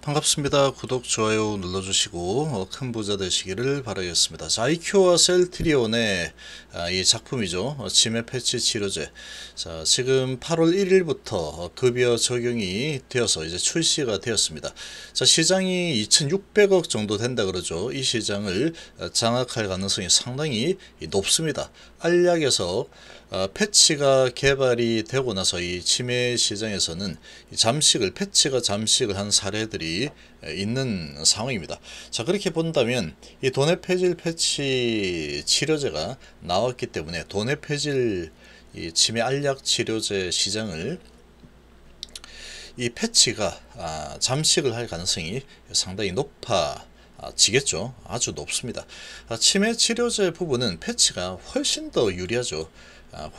반갑습니다. 구독, 좋아요 눌러주시고 큰 부자 되시기를 바라겠습니다. 자, 아이큐와 셀트리온의 이 작품이죠. 치매 패치 치료제. 자, 지금 8월 1일부터 급여 적용이 되어서 이제 출시가 되었습니다. 자, 시장이 2,600억 정도 된다 그러죠. 이 시장을 장악할 가능성이 상당히 높습니다. 알약에서 패치가 개발이 되고 나서 이 치매 시장에서는 패치가 잠식을 한 사례들이 있는 상황입니다. 자, 그렇게 본다면 이 도네페질 패치 치료제가 나왔기 때문에 도네페질 이 치매 알약 치료제 시장을 이 패치가 잠식을 할 가능성이 상당히 높아지겠죠. 아주 높습니다. 치매 치료제 부분은 패치가 훨씬 더 유리하죠.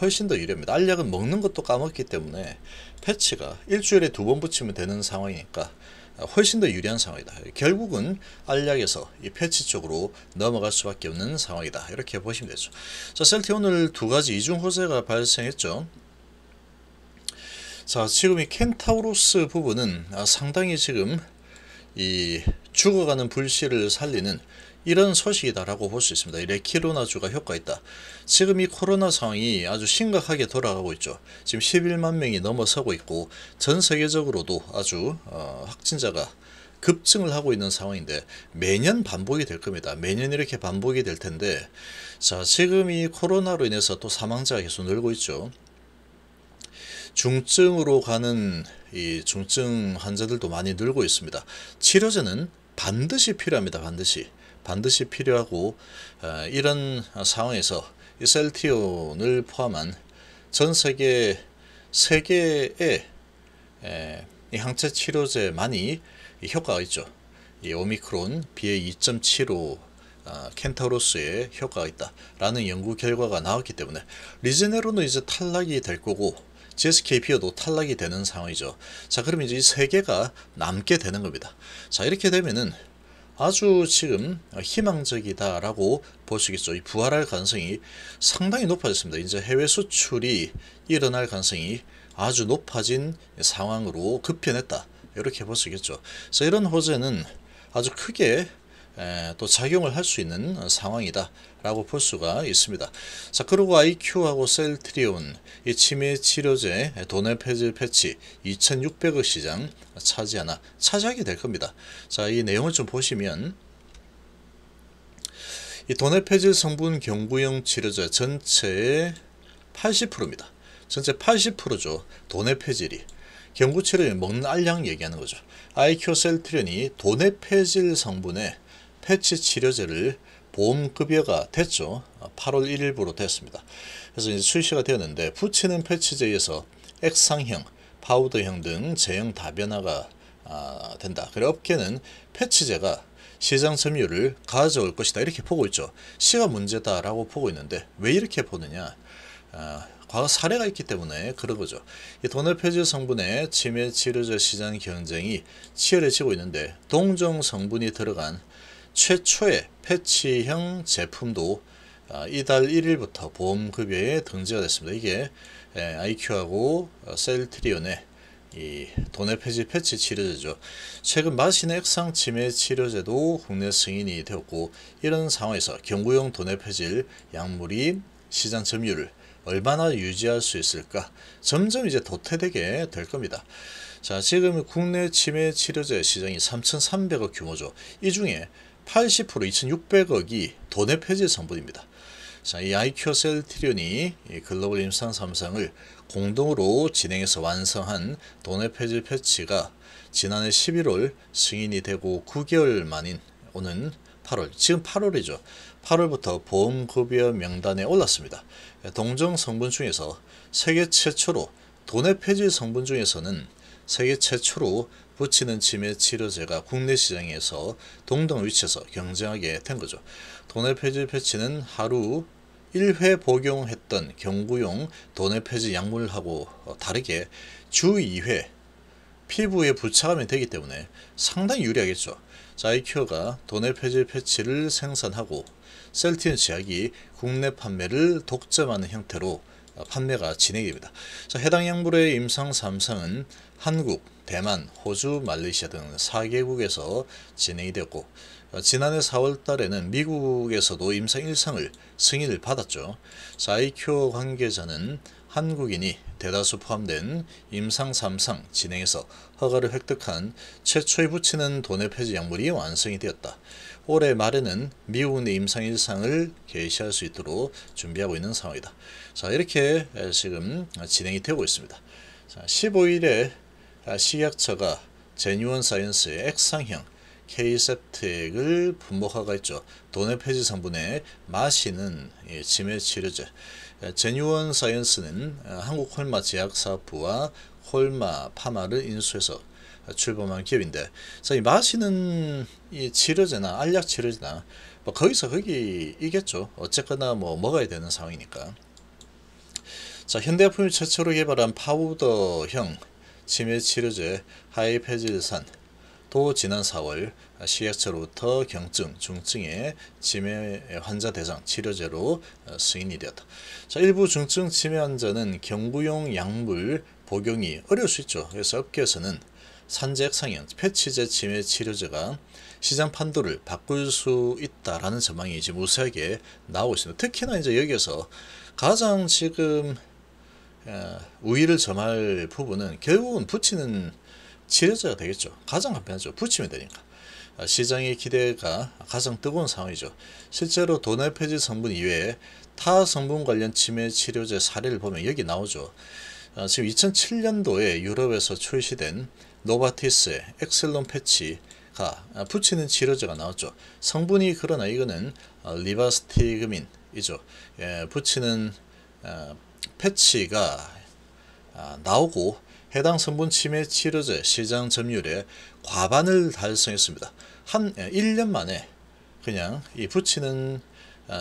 훨씬 더 유리합니다. 알약은 먹는 것도 까먹기 때문에 패치가 일주일에 2번 붙이면 되는 상황이니까 훨씬 더 유리한 상황이다. 결국은 알약에서 이 패치 쪽으로 넘어갈 수밖에 없는 상황이다. 이렇게 보시면 되죠. 자, 셀티 오늘 2가지 이중 호재가 발생했죠. 자, 지금 이 켄타우로스 부분은 상당히 지금 이 죽어가는 불씨를 살리는 이런 소식이다라고 볼 수 있습니다. 이 레키로나주가 효과 있다. 지금 이 코로나 상황이 아주 심각하게 돌아가고 있죠. 지금 11만 명이 넘어서고 있고 전 세계적으로도 아주 확진자가 급증을 하고 있는 상황인데 매년 반복이 될 겁니다. 매년 이렇게 반복이 될 텐데, 자, 지금 이 코로나로 인해서 또 사망자가 계속 늘고 있죠. 중증으로 가는 이 중증 환자들도 많이 늘고 있습니다. 치료제는 반드시 필요합니다. 반드시 필요하고, 이런 상황에서 이 셀티온을 포함한 전 세계 3개의 이 항체 치료제만이 이 효과가 있죠. 이 오미크론 BA.2.75 켄타우로스에 효과가 있다라는 연구 결과가 나왔기 때문에 리제네론은 이제 탈락이 될 거고 GSK-비어도 탈락이 되는 상황이죠. 자, 그러면 이제 이 3개가 남게 되는 겁니다. 자, 이렇게 되면은 아주 지금 희망적이다라고 볼 수 있겠죠. 이 부활할 가능성이 상당히 높아졌습니다. 이제 해외 수출이 일어날 가능성이 아주 높아진 상황으로 급변했다. 이렇게 볼 수 있겠죠. 그래서 이런 호재는 아주 크게 또 작용을 할 수 있는 상황이다 라고 볼 수가 있습니다. 자, 그리고 아이큐하고 셀트리온 이 치매 치료제 도네페질 패치 2,600억 시장 차지하게 될 겁니다. 자, 이 내용을 좀 보시면 이 도네페질 성분 경구용 치료제 전체의 80%입니다. 전체 80%죠. 도네페질이 경구 치료제 먹는 알약 얘기하는 거죠. 아이큐 셀트리온이 도네페질 성분의 패치 치료제를 보험급여가 됐죠. 8월 1일부로 됐습니다. 그래서 이제 출시가 되었는데 붙이는 패치제에서 액상형, 파우더형 등 제형 다변화가 된다. 그리고 업계는 패치제가 시장 점유율을 가져올 것이다 이렇게 보고 있죠. 시가 문제다라고 보고 있는데 왜 이렇게 보느냐? 과거 사례가 있기 때문에 그런 거죠. 이 도네페질 성분의 치매 치료제 시장 경쟁이 치열해지고 있는데 동종 성분이 들어간 최초의 패치형 제품도 이달 1일부터 보험급여에 등재가 됐습니다. 이게 아이큐하고 셀트리온의 이 도네페질 패치 치료제죠. 최근 마신의 액상 치매 치료제도 국내 승인이 되었고, 이런 상황에서 경구용 도네페질 약물이 시장 점유율을 얼마나 유지할 수 있을까? 점점 이제 도태되게 될 겁니다. 자, 지금 국내 치매 치료제 시장이 3,300억 규모죠. 이 중에 80% 2,600억이 도네페질 성분입니다. 자, 이 아이큐 셀트리온이 글로벌 임상 3상을 공동으로 진행해서 완성한 도네페질 패치가 지난해 11월 승인이 되고 9개월 만인 오는 8월, 지금 8월이죠. 8월부터 보험급여 명단에 올랐습니다. 동종 성분 중에서 세계 최초로 도네페질 성분 중에서는 세계 최초로 붙이는 치매 치료제가 국내 시장에서 동등 위치해서 경쟁하게 된 거죠. 도네페질 패치는 하루 1회 복용했던 경구용 도네페질 약물하고 다르게 주 2회 피부에 부착하면 되기 때문에 상당히 유리하겠죠. 자, 아이큐가 도네페질 패치를 생산하고 셀티온 제약이 국내 판매를 독점하는 형태로 판매가 진행됩니다. 자, 해당 약물의 임상 3상은 한국, 대만, 호주, 말레이시아 등 4개국에서 진행이 되었고 지난해 4월 달에는 미국에서도 임상 1상을 승인을 받았죠. 아이큐어 관계자는 한국인이 대다수 포함된 임상 3상 진행에서 허가를 획득한 최초의 붙이는 도내 폐지 약물이 완성이 되었다. 올해 말에는 미국 내 임상 1상을 개시할 수 있도록 준비하고 있는 상황이다. 이렇게 지금 진행이 되고 있습니다. 15일에 식약처가 제뉴언 사이언스의 X상형 K셉텍을 분목허가했죠. 도내 폐지 성분에 마시는 치매 치료제. 제뉴언 사이언스는 한국 콜마 제약사업부와 콜마 파마를 인수해서 출범한 기업인데, 이 마시는 이 치료제나 알약 치료제나 뭐 거기서 거기이겠죠. 어쨌거나 뭐 먹어야 되는 상황이니까. 현대약품이 최초로 개발한 파우더형 치매 치료제 하이페질산 또 지난 4월 식약처로부터 경증, 중증의 치매 환자 대상 치료제로 승인이 되었다. 일부 중증 치매 환자는 경구용 약물 복용이 어려울 수 있죠. 그래서 업계에서는 산재 X상형 패치제 치매 치료제가 시장 판도를 바꿀 수 있다라는 전망이 지금 우세하게 나오고 있습니다. 특히나 이제 여기에서 가장 지금 우위를 점할 부분은 결국은 붙이는 치료제가 되겠죠. 가장 간편하죠. 붙이면 되니까. 시장의 기대가 가장 뜨거운 상황이죠. 실제로 도내 폐지 성분 이외에 타 성분 관련 치매 치료제 사례를 보면 여기 나오죠. 지금 2007년도에 유럽에서 출시된 노바티스의 엑셀론 패치가 붙이는 치료제가 나왔죠. 성분이 그러나 이거는 리바스티그민이죠. 붙이는 패치가 나오고 해당 성분 치매 치료제 시장 점유율의 과반을 달성했습니다. 한 1년 만에 그냥 이 붙이는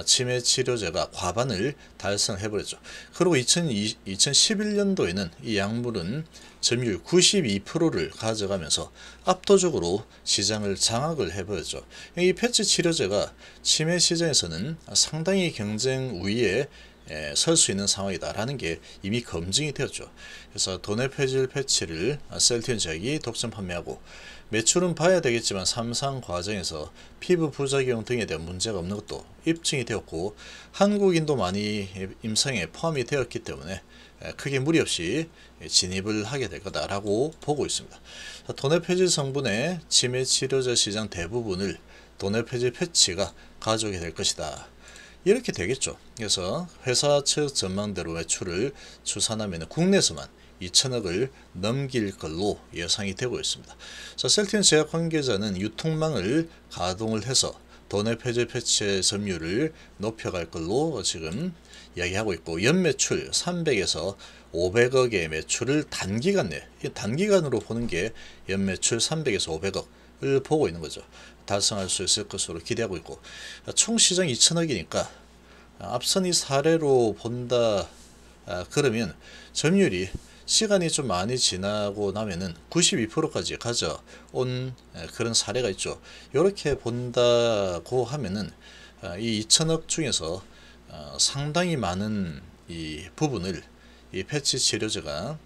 치매 치료제가 과반을 달성해버렸죠. 그리고 2011년도에는 이 약물은 점유율 92%를 가져가면서 압도적으로 시장을 장악을 해버렸죠. 이 패치 치료제가 치매 시장에서는 상당히 경쟁 우위에 설 수 있는 상황이다라는 게 이미 검증이 되었죠. 그래서 도내 폐질 패치를 셀티온 제약이 독점 판매하고 매출은 봐야 되겠지만 3상 과정에서 피부 부작용 등에 대한 문제가 없는 것도 입증이 되었고 한국인도 많이 임상에 포함이 되었기 때문에 크게 무리 없이 진입을 하게 될 거다라고 보고 있습니다. 도내 폐질 성분의 치매 치료제 시장 대부분을 도내 폐질 패치가 가져오게 될 것이다. 이렇게 되겠죠. 그래서 회사 측 전망대로 매출을 추산하면 국내에서만 2천억을 넘길 걸로 예상이 되고 있습니다. 셀티온 제약 관계자는 유통망을 가동을 해서 도내 폐질 패치의 점유율을 높여갈 걸로 지금 이야기하고 있고 연매출 300에서 500억의 매출을 단기간 내, 단기간으로 보는 게 연매출 300에서 500억을 보고 있는 거죠. 달성할 수 있을 것으로 기대하고 있고 총 시장 2천억이니까 앞선 이 사례로 본다 그러면 점유율이 시간이 좀 많이 지나고 나면은 92%까지 가져온 그런 사례가 있죠. 이렇게 본다고 하면은 이 2천억 중에서 상당히 많은 이 부분을 이 패치 치료제가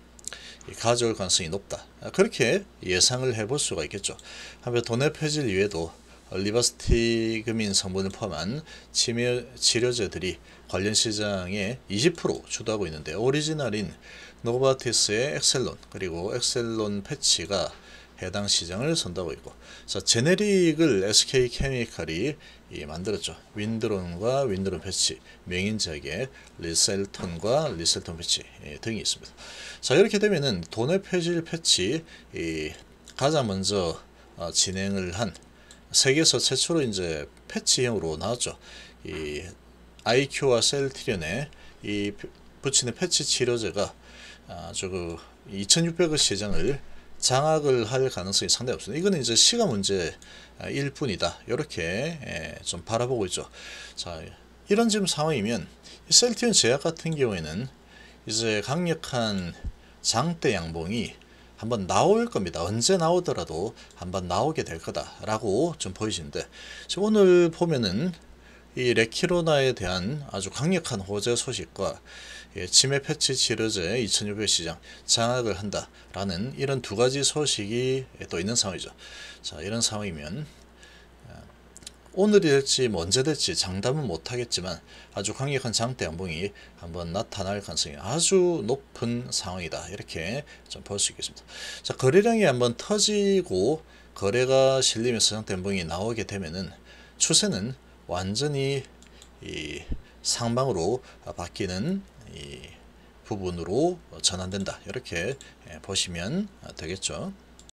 가져올 가능성이 높다. 그렇게 예상을 해볼 수가 있겠죠. 한편 도내 폐질 이외에도 리바스티그민 성분을 포함한 치매 치료제들이 관련 시장에 20% 주도하고 있는데 오리지널인 노바티스의 엑셀론 그리고 엑셀론 패치가 해당 시장을 선도하고 있고 제네릭을 SK케미칼이 만들었죠. 윈드론과 윈드론 패치, 명인제약의 리셀톤과 리셀톤 패치 등이 있습니다. 이렇게 되면은 도내 폐질 패치 가장 먼저 진행을 한 세계에서 최초로 이제 패치형으로 나왔죠. 이 아이큐와 셀트리온의 이 붙이는 패치 치료제가 아주 2,600억 시장을 장악을 할 가능성이 상당히 없습니다. 이거는 이제 시간 문제일 뿐이다. 이렇게 좀 바라보고 있죠. 이런 지금 상황이면 셀티온 제약 같은 경우에는 이제 강력한 장대 양봉이 한번 나올 겁니다. 언제 나오더라도 한번 나오게 될 거다라고 좀 보이시는데 지금 오늘 보면은 이 레키로나에 대한 아주 강력한 호재 소식과 치매 패치 치료제 2600 시장 장악을 한다라는 이런 두 가지 소식이 또 있는 상황이죠. 자, 이런 상황이면 오늘이 될지 언제 될지 장담은 못하겠지만 아주 강력한 장대 양봉이 한번 나타날 가능성이 아주 높은 상황이다, 이렇게 좀 볼 수 있겠습니다. 자, 거래량이 한번 터지고 거래가 실리면서 장대 양봉이 나오게 되면은 추세는 완전히 이 상방으로 바뀌는 이 부분으로 전환된다, 이렇게 보시면 되겠죠.